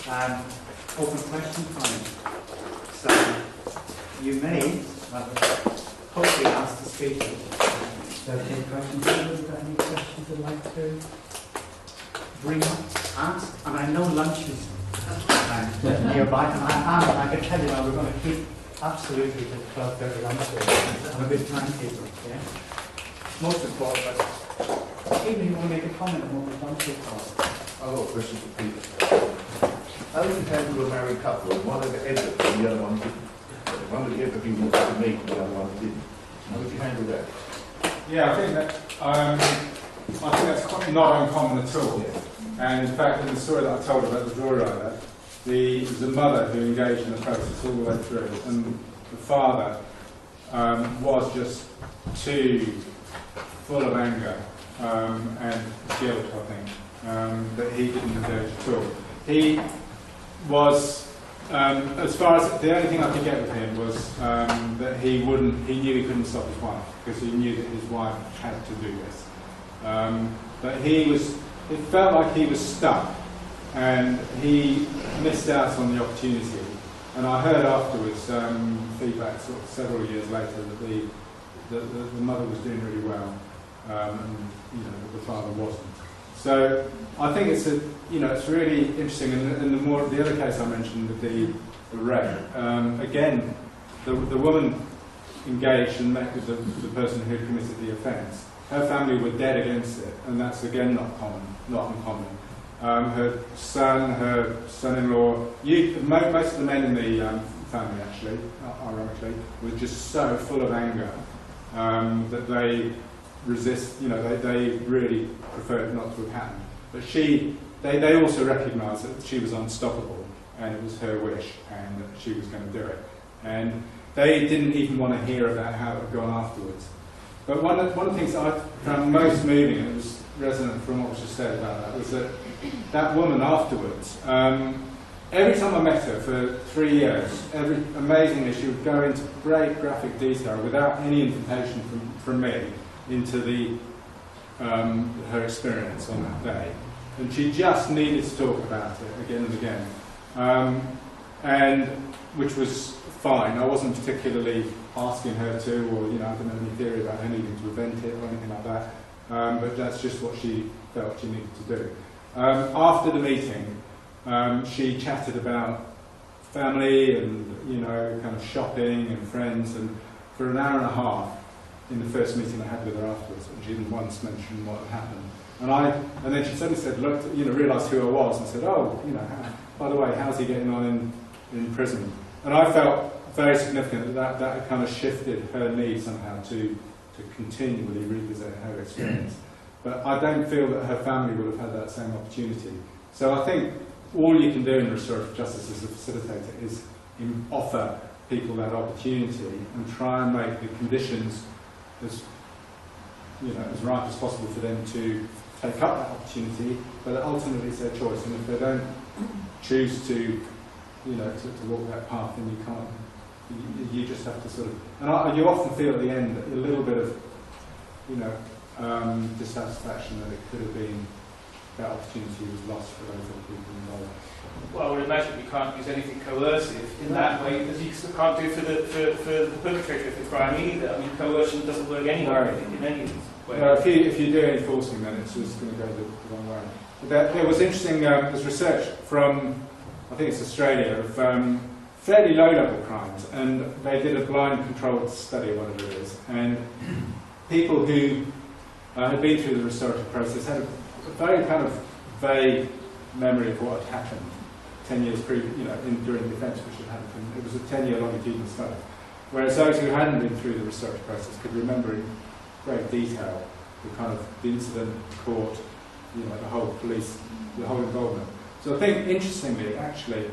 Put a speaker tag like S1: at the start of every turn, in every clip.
S1: Open question time. So you may hopefully ask the speakers. So take questions. Have you got any questions you'd like to bring up, ask? And I know lunch is nearby, and I can tell you now we're going to keep absolutely to 12:30 lunch break. I'm a good timekeeper, yeah? Most important, but even if you want to make a comment on what we've done so far.
S2: I've got a question for Peter. How do you handle a married couple and one had empathy and the other one didn't? One had empathy wanted to meet and the other one didn't. How would you handle that?
S3: Yeah, I think that's not uncommon at all.
S2: Yeah.
S3: And in fact, in the story that I told about the drawer writer, there was a mother who engaged in the process all the way through, and the father was just too full of anger and guilt, I think, that he didn't engage at all. He was, as far as the only thing I could get with him was that he knew he couldn't stop his wife because he knew that his wife had to do this. But it felt like he was stuck and he missed out on the opportunity. And I heard afterwards feedback sort of several years later that the mother was doing really well and that the father wasn't. So I think it's it's really interesting. And the other case I mentioned with the rape, again, the woman engaged and met with the person who had committed the offence. Her family were dead against it, and that's again not uncommon. Her son, her son-in-law, most of the men in the family actually, ironically, were just so full of anger that they resist. They really preferred not to have happened. But they also recognised that she was unstoppable, and it was her wish, and that she was going to do it. And they didn't even want to hear about how it had gone afterwards. But one of the things that I found most moving, and it was resonant from what was just said about that, was that woman afterwards, every time I met her for 3 years, amazingly, she would go into great graphic detail without any invitation from me into her experience on that day. And she just needed to talk about it again and again. And which was fine. I wasn't particularly asking her to, or I didn't have any theory about her needing to prevent it or anything like that. But that's just what she felt she needed to do. After the meeting, she chatted about family and kind of shopping and friends, and for an hour and a half in the first meeting I had with her afterwards, and she didn't once mention what had happened. And then she suddenly said, look, realised who I was, and said, oh, by the way, how's he getting on in prison? And I felt very significant that had kind of shifted her need somehow to continually revisit her experience. But I don't feel that her family would have had that same opportunity. So I think all you can do in restorative justice as a facilitator is offer people that opportunity and try and make the conditions as right as possible for them to take up that opportunity, but ultimately it's their choice. And if they don't choose to walk that path, then you can't. You just have to sort of, and you often feel at the end a little bit of, dissatisfaction that it could have been, that opportunity was lost for those other people involved.
S4: Well, I would imagine you can't use anything coercive in that way, as you can't do for the perpetrator if it's crime either. I mean, coercion doesn't work anywhere in any of these ways.
S3: No, if you do any forcing, then it's just going to go the wrong way. But there was interesting, there's research from, I think it's Australia, of fairly low-level crimes, and they did a blind controlled study, or whatever it is, and people who had been through the restorative process had a very kind of vague memory of what had happened 10 years during the offence which had happened. It was a 10-year longitudinal study. Whereas those who hadn't been through the restorative process could remember in great detail the incident, the court, the whole police, the whole involvement. So I think, interestingly, actually,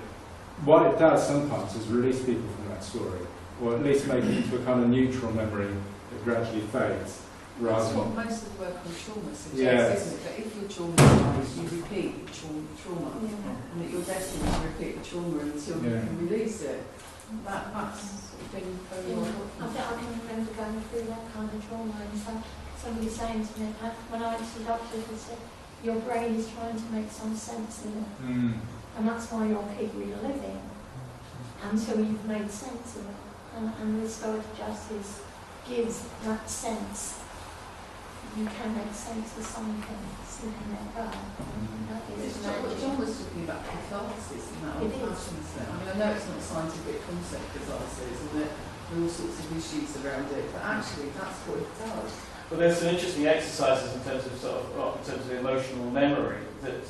S3: what it does sometimes is release people from that story, or at least make it into a kind of neutral memory that gradually fades.
S5: That's what most of the work on trauma suggests, isn't it? That if you're traumatised, you repeat trauma, and that you're destined to repeat the trauma until you can release it. That's sort of been very well.
S6: I can remember going through that kind of trauma, and somebody saying to me, when I went to the doctor, they said, your brain is trying to make some sense in it. and that's why you'll keep reliving until you've made sense of it. And restorative justice gives that sense. You can make sense of something slipping their way. That is
S5: What John was talking about catharsis and that
S6: It
S5: old
S6: is.
S5: fashioned stuff. I mean, I know it's not a scientific concept, catharsis, and there are all sorts of issues around it, but actually that's what it does.
S4: Well, there's some interesting exercises in terms of in terms of emotional memory that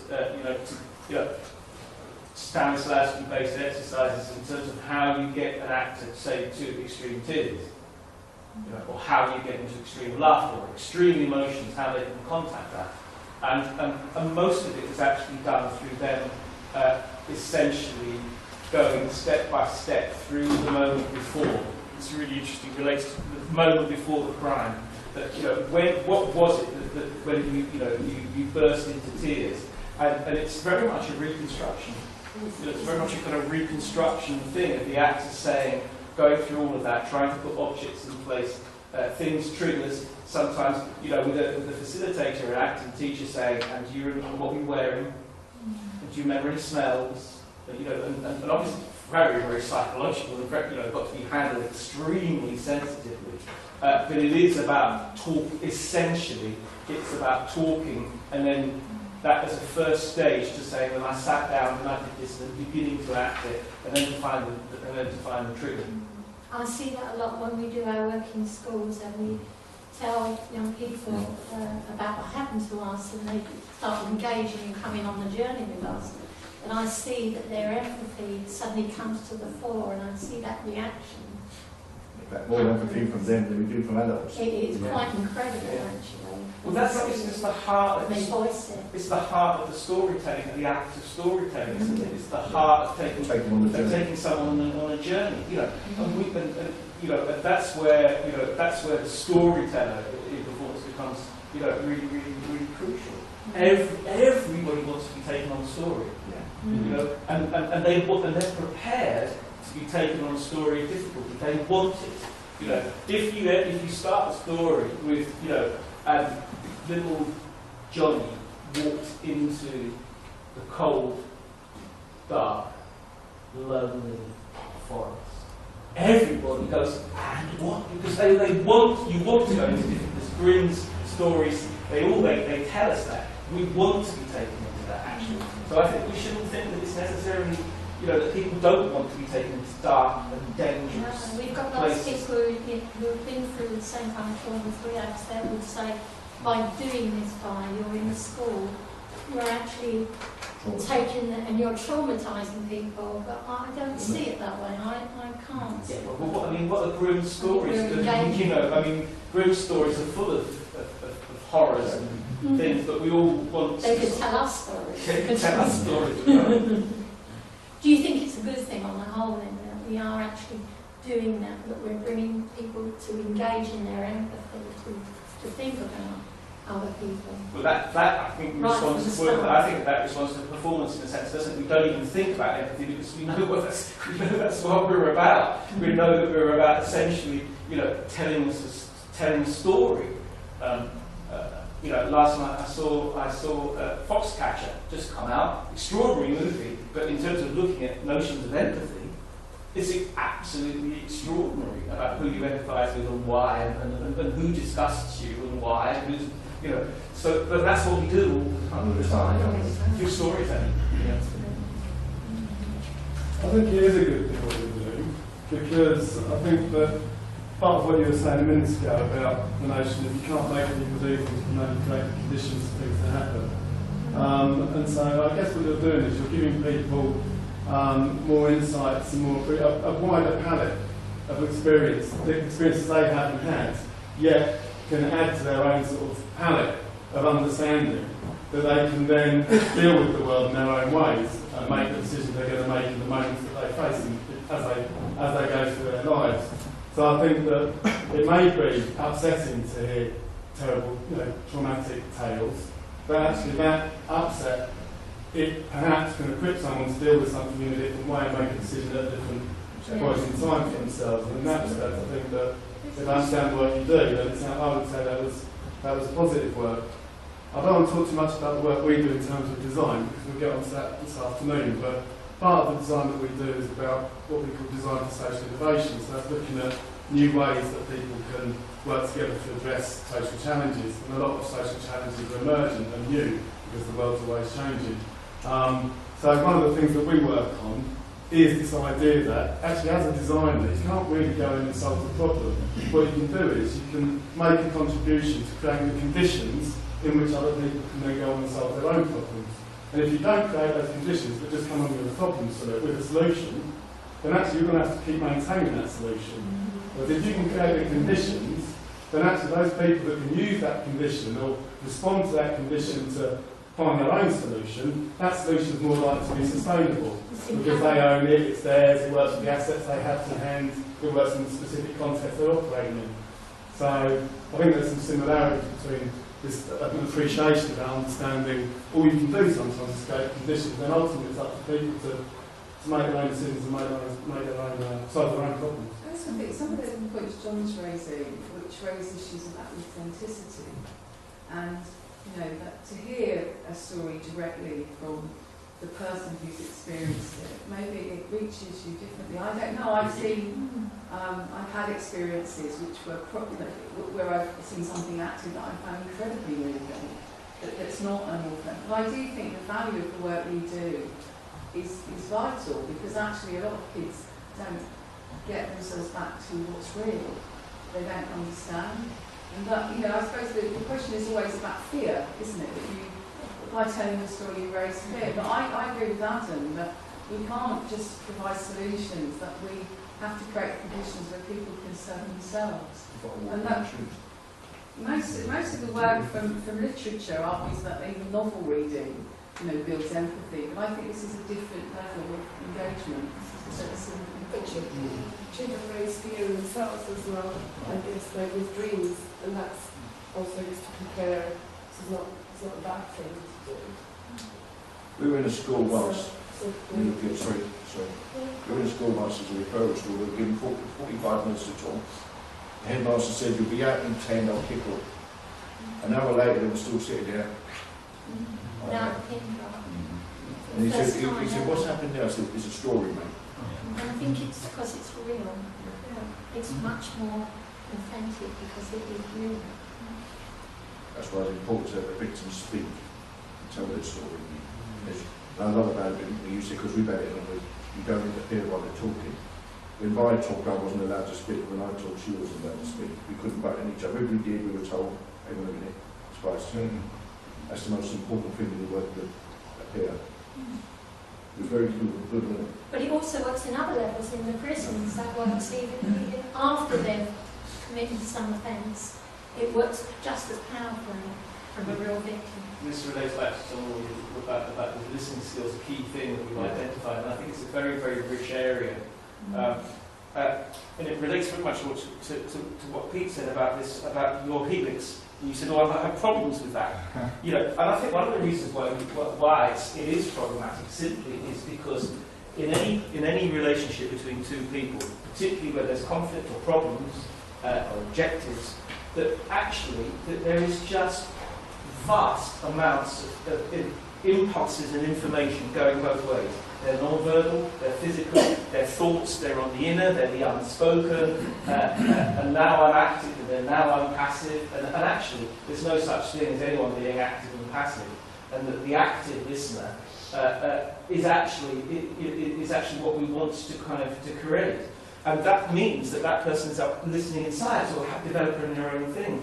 S4: Stanislavski-based exercises in terms of how you get an actor, say, to extreme tears, or how you get into extreme laughter, or extreme emotions, how they can contact that, and most of it is actually done through them essentially going step by step through the moment before. It's really interesting, relates to the moment before the crime. That what was it that when you burst into tears, and it's very much a reconstruction. It's very much a kind of reconstruction thing of the actor saying, going through all of that, trying to put objects in place, things, triggers. Sometimes, with the facilitator, an acting teacher saying, "And do you remember what you're wearing? And do you remember any smells?" And obviously very, very psychological and got to be handled extremely sensitively. But it is about essentially, it's about talking, and then that as a first stage to say, well, I sat down and I did this, and beginning to act it, and then to find the trigger.
S6: I see that a lot when we do our work in schools, and we tell young people about what happened to us, and they start engaging and coming on the journey with us. And I see that their empathy suddenly comes to the fore, and I see that reaction.
S2: More empathy from them than we do from adults.
S6: It is quite incredible, actually.
S4: Well, it's the heart.
S6: They voice it.
S4: It's the heart of the storytelling, and the act of storytelling, isn't it? It's the heart of taking someone on a journey. And that's where the storyteller in performance becomes really, really, really crucial. Everybody wants to be taken on a story, and they're prepared to be taken on a story of difficulty. They want it. If you start a story with little Johnny walked into the cold, dark, lonely forest. Everybody goes, and what? Because you want to go into different Grimm's stories. They tell us that we want to be taken into that action. So I think we shouldn't think that it's necessarily that people don't want to be taken into dark and dangerous.
S6: No, we've got lots of people who've been through the same kind of trauma as we have. They would say, by doing this, you're in the school, you're actually taking and you're traumatising people. But I don't see it that way. I can't.
S4: Yeah, what are Grimm's stories? Grimm's stories are full of horrors and things, but we all want.
S6: They could tell us stories.
S4: They could tell us stories.
S6: Do you think it's a good thing on the whole then that we are actually doing that we're bringing people to engage in their empathy, to think about other people?
S4: Well, that I think responds to performance in a sense, doesn't it? We don't even think about empathy because we know that's what we're about. We know that we're about essentially, telling a story. Last night I saw Foxcatcher just come out, extraordinary movie, but in terms of looking at notions of empathy, it's absolutely extraordinary about who you empathise with and why, and who disgusts you and why, and who's, but that's what we do all the time through storytelling.
S7: I think it is a good thing what we do, because I think that part of what you were saying a minute ago about the notion that you can't make people do things, you can only create the conditions for things to happen. And so I guess what you're doing is you're giving people more insights and more a wider palette of experience, the experiences they haven't had, yet can add to their own sort of palette of understanding that they can then deal with the world in their own ways and make the decisions they're going to make in the moments that they face as they go through their lives. So I think that it may be upsetting to hear terrible, traumatic tales, but actually that upset, it perhaps can equip someone to deal with something in a different way and make a decision at different points in time for themselves. And in that respect, I think that if I understand what you do, then I would say that was positive work. I don't want to talk too much about the work we do in terms of design, because we'll get onto that this afternoon, but part of the design that we do is about what we call design for social innovation. So that's looking at new ways that people can work together to address social challenges. And a lot of social challenges are emergent and new because the world's always changing. So one of the things that we work on is this idea that actually as a designer you can't really go in and solve the problem. What you can do is you can make a contribution to creating the conditions in which other people can then go on and solve their own problems. And if you don't create those conditions but just come up with a problem with a solution, then actually you're going to have to keep maintaining that solution. But if you can create the conditions, then actually those people that can use that condition or respond to that condition to find their own solution, that solution is more likely to be sustainable. Because they own it, it's theirs, it works with the assets they have to hand, it works in the specific context they're operating in. So I think there's some similarities between this an appreciation of that understanding all you can do sometimes is create conditions, then ultimately it's up to people to make their own decisions and solve their own problems.
S5: I think some of the points John's raising, which raise issues about authenticity, and you know, that to hear a story directly from the person who's experienced it, maybe it reaches you differently. I don't know, I've had experiences which were where I've seen something acted that I found incredibly moving, that's not an authentic. But I do think the value of the work we do is vital, because actually a lot of kids don't get themselves back to what's real. They don't understand. And that, you know, I suppose the question is always about fear, isn't it? That you, by telling the story, you raise fear. But I agree with Adam that we can't just provide solutions, that we have to create conditions where people can serve themselves. And that most of the work from literature argues that even novel reading, you know, builds empathy. But I think this is a different level of engagement. So it's
S8: children raise fear themselves as well, I guess, like with dreams, and that's also just to compare. It's not a bad thing to do.
S2: We were in a school once.
S8: We
S2: were in a school once as a referral school. We were given 45 minutes to talk. The headmaster said, "You'll be out in 10, I'll kick off." An hour later, they were still sitting there. And he said, "What's happened now?" I said, "It's a story, mate."
S6: And I think it's because it's real. It's much more authentic because it is real.
S2: That's why it's important to have the victims speak and tell their story. And I love about it, you say, because we've had it on, you don't interfere while they're talking. When I talked, I wasn't allowed to speak. When I talked, she wasn't allowed to speak. We couldn't butt in each other. If we did, we were told, "Hang on a minute, it's vice versa." That's the most important thing in the work that appear. It's very good.
S6: But it also works in other levels in the prisons. That works even after they've committed some offence. It works just as powerfully from a real victim.
S4: This relates back to some of about the listening skills, a key thing that we've identified, and I think it's a very, very rich area. And it relates very much to what Pete said about about your healings. You said, "Oh, I have problems with that." You know, and I think one of the reasons why it is problematic simply is because in any relationship between two people, particularly where there's conflict or problems or objectives, that actually there is just vast amounts of impulses and information going both ways. They're non-verbal, they're physical, they're thoughts, they're on the inner, they're the unspoken, and now I'm active and then now I'm passive, and actually there's no such thing as anyone being active and passive, and that the active listener is actually what we want to create. And that means that person is listening inside, or developing their own thing,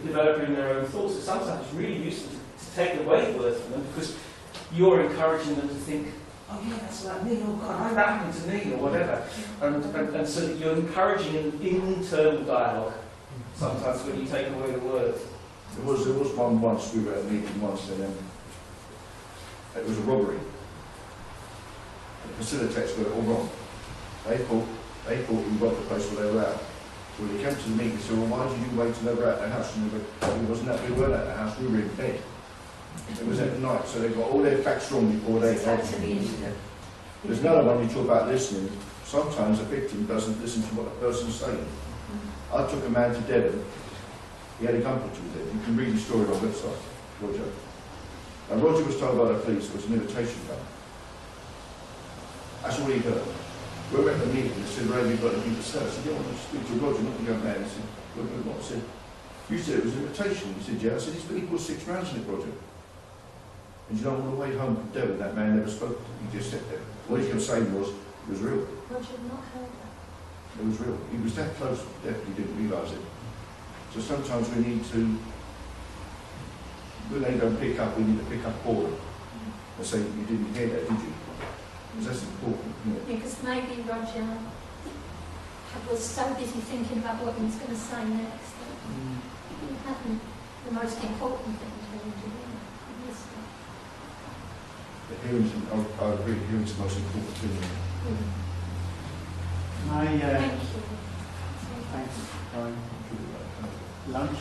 S4: developing their own thoughts. So sometimes it's really useful to take away words from them, because you're encouraging them to think, "Oh yeah, that's like me, oh God, that happened to me," or whatever. And so that you're encouraging an internal dialogue sometimes when you take away the words.
S2: There was one once, we were at a meeting once, and it was a robbery. The facilitators got it all wrong. They thought we got the place where they were at. So when they came to the meeting, they said, "Well, why did you wait till they were at the house?" And we weren't at the house, we were in bed. It was at night, so they got all their facts wrong before they helped them. There's another one, you talk about listening. Sometimes a victim doesn't listen to what the person's saying. I took a man to Devon. He had a gun put to his head. You can read the story on our website. Roger. And Roger was told by the police there was an invitation gun. That's all he heard. We were at the meeting and said, Ray, you've got anything to say? I said, yeah, I want to speak to Roger, not the young man. He said, what? I said, you said it was an invitation. He said, yeah. I said, he's been equal 6 rounds in it, Roger. And you know, all the way home from Devon, that man never spoke. He just sat there. What he kept saying was, it was real.
S6: Roger had not heard that.
S2: It was real. He was that close, definitely didn't realise it. So sometimes we need to, when they don't pick up, we need to pick up for them. And say, you didn't hear that, did you? Because that's important, isn't it?
S6: Yeah, because maybe Roger was so busy thinking about what he was going to say next that he hadn't the most important thing to him to do.
S2: The hearing's, I agree, hearing's the most important thing.
S1: Can I,
S6: Thank you.
S1: thanks, Brian. Lunch?